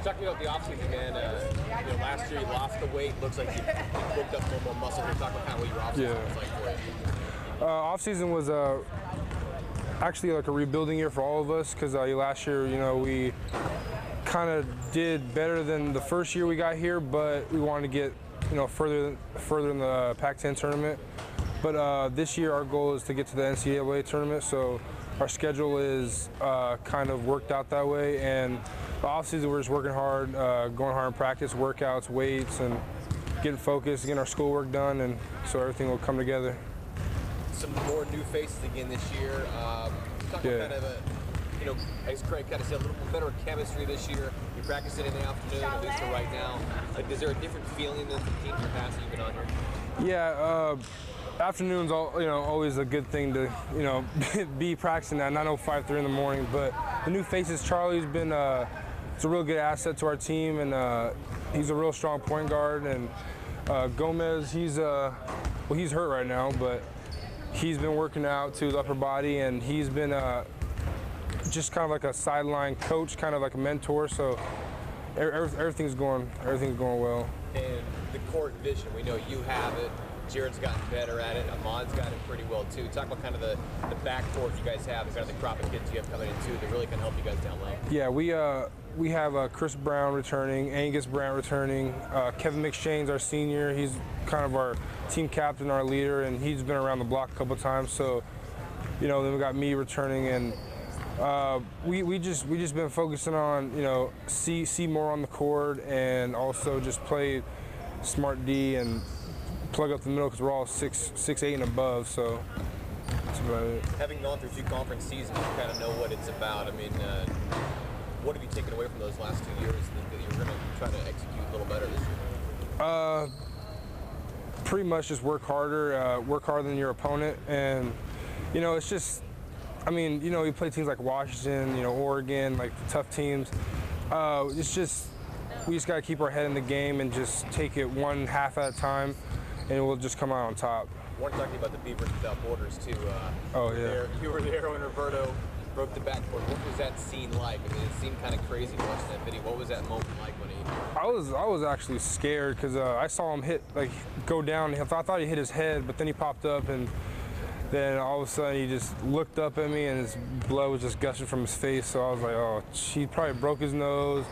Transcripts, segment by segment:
Talk to me about the offseason, man. Last year you lost the weight. Looks like you booked up a little more muscle. Talk about kind of what your offseason was like for you. Offseason was actually like a rebuilding year for all of us because last year, we kind of did better than the first year we got here, but we wanted to get further in the Pac-10 tournament. But this year our goal is to get to the NCAA tournament, so our schedule is kind of worked out that way. And the offseason we're just working hard, going hard in practice, workouts, weights, and getting focused, getting our schoolwork done, and so everything will come together. Some more new faces again this year. Talk about kind of as Craig kind of said, a little better chemistry this year. You practice it in the afternoon, at least for right now. Like, is there a different feeling than the teams in the past that you've been on here? Yeah, afternoons, always a good thing to, be practicing at 9:05, 3 in the morning. But the new faces, Charlie's been, it's a real good asset to our team, and he's a real strong point guard. And Gomez, he's hurt right now, but he's been working out to his upper body, and he's been just kind of like a sideline coach, kind of like a mentor. So everything's going well. And the court vision, we know you have it. Jared's gotten better at it. Ahmad's got it pretty well too. Talk about kind of the backcourt you guys have, kind of the crop of kids you have coming in too that really can help you guys down low. Yeah, we have Chris Brown returning, Angus Brown returning, Kevin McShane's our senior. He's kind of our team captain, our leader, and he's been around the block a couple times. So, then we got me returning, and we just been focusing on see more on the court, and also just play smart D and plug up the middle because we're all 6'8" and above. So that's about it. Having gone through 2 conference seasons, you kind of know what it's about. I mean, what have you taken away from those last 2 years that you're going to try to execute a little better this year? Pretty much just work harder than your opponent, and it's just. I mean, we play teams like Washington, Oregon, like the tough teams. It's just, we just got to keep our head in the game and just take it one half at a time, and we'll just come out on top. I want to talk to you about the Beavers Without Borders, too. Oh, yeah. You were there when Roberto broke the backboard. What was that scene like? I mean, it seemed kind of crazy watching that video. What was that moment like when he... I was actually scared because I saw him go down. I thought he hit his head, but then he popped up, and then all of a sudden he just looked up at me and his blood was just gushing from his face. So I was like, oh, he probably broke his nose,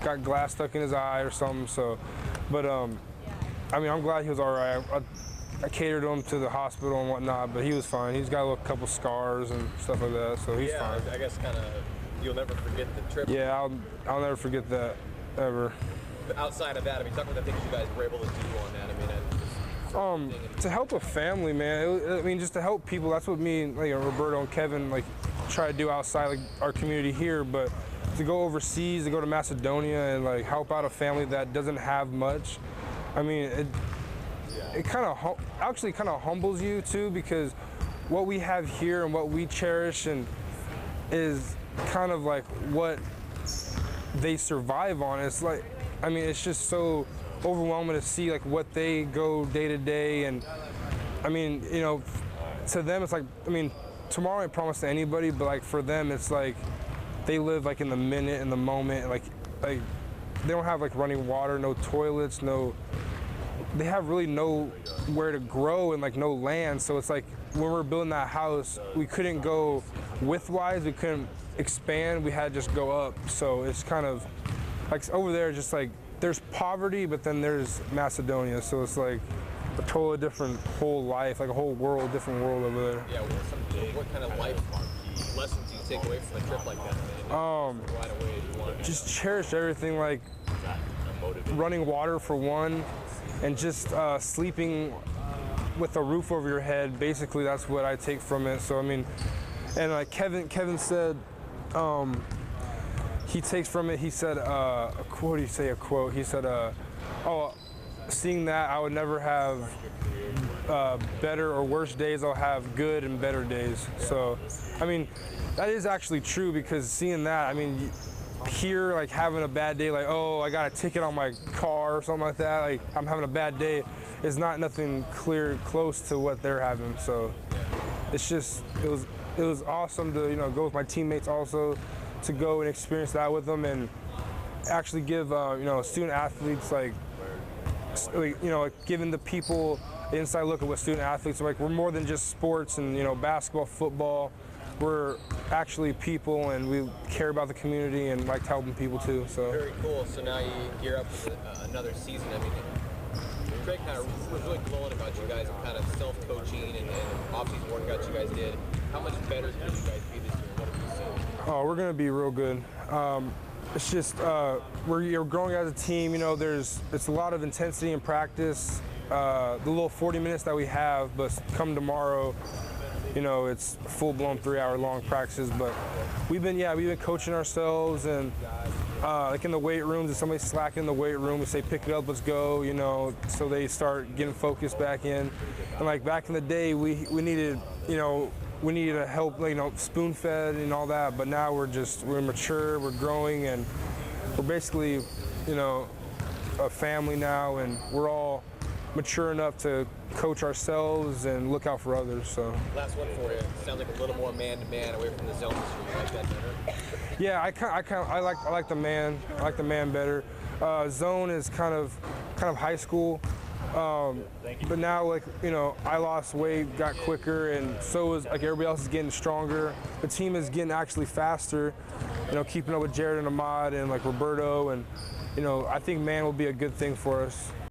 got glass stuck in his eye or something. So, but I mean, I'm glad he was all right. I catered him to the hospital and whatnot, but he was fine. He's got a couple scars and stuff like that, so he's fine. I guess kind of you'll never forget the trip. Yeah, I'll never forget that ever. But outside of that, I mean, talk about the things you guys were able to do on that. I mean, to help a family, man. Just to help people. That's what me and Roberto and Kevin try to do outside our community here. But to go overseas, to go to Macedonia and help out a family that doesn't have much. I mean, it kind of actually kind of humbles you too, because what we have here and what we cherish and is kind of what they survive on. It's it's just so overwhelming to see what they go day to day, and I mean, to them it's tomorrow ain't promised to anybody, but for them it's they live in the minute, in the moment, they don't have running water, no toilets, they have really nowhere to grow and no land. So it's when we're building that house, we couldn't go widthwise, we couldn't expand, we had to just go up. So it's kind of over there, just there's poverty, but then there's Macedonia. So it's a totally different whole life, a whole world, different world over there. Yeah, what kind of life lessons do you take away from a trip like that? Right away, just cherish everything, running water for one, and just sleeping with a roof over your head. Basically, that's what I take from it. So I mean, and Kevin said, he takes from it. He said a quote. He said, "Oh, seeing that, I would never have better or worse days. I'll have good and better days." So, I mean, that is actually true, because seeing that, I mean, here, having a bad day, oh, I got a ticket on my car or something like that, I'm having a bad day, is not nothing close to what they're having. So it's just, it was awesome to go with my teammates also, to go and experience that with them, and actually give student athletes like giving the people the inside look at what student athletes are like. We're more than just sports and basketball, football. We're actually people, and we care about the community and like helping people too. So very cool. So now you gear up for another season. I mean, Craig kind of was really glowing about you guys and kind of self-coaching and off-season workouts you guys did. How much better can you guys be this year? What have you seen? Oh, we're gonna be real good. It's just we're growing as a team. It's a lot of intensity in practice. The little 40 minutes that we have, but come tomorrow, it's full-blown 3-hour-long practices. But we've been coaching ourselves, and like in the weight rooms, if somebody's slacking in the weight room, we say pick it up, let's go. So they start getting focused back in. And like back in the day, we needed help, spoon-fed and all that. But now we're mature, we're growing, and we're basically, a family now, and we're all mature enough to coach ourselves and look out for others. So last one for you. Sounds like a little more man-to-man away from the zone this year. You like that better? Yeah, I like the man. I like the man better. Zone is kind of high school. But now, I lost weight, got quicker, and so is everybody else is getting stronger. The team is getting actually faster. Keeping up with Jared and Ahmad and Roberto, and I think man will be a good thing for us.